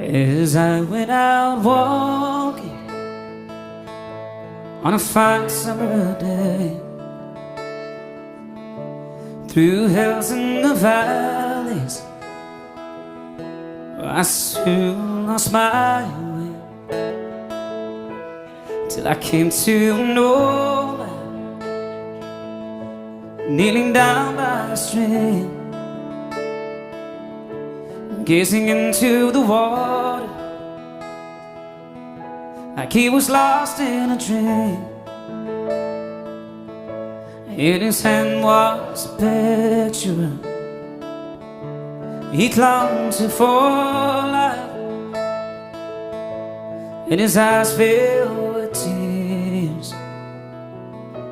As I went out walking on a fine summer day, through hills and the valleys, I soon lost my way, till I came to know land, kneeling down by a stream, gazing into the water like he was lost in a dream. In his hand was a picture he clung to for life, and his eyes filled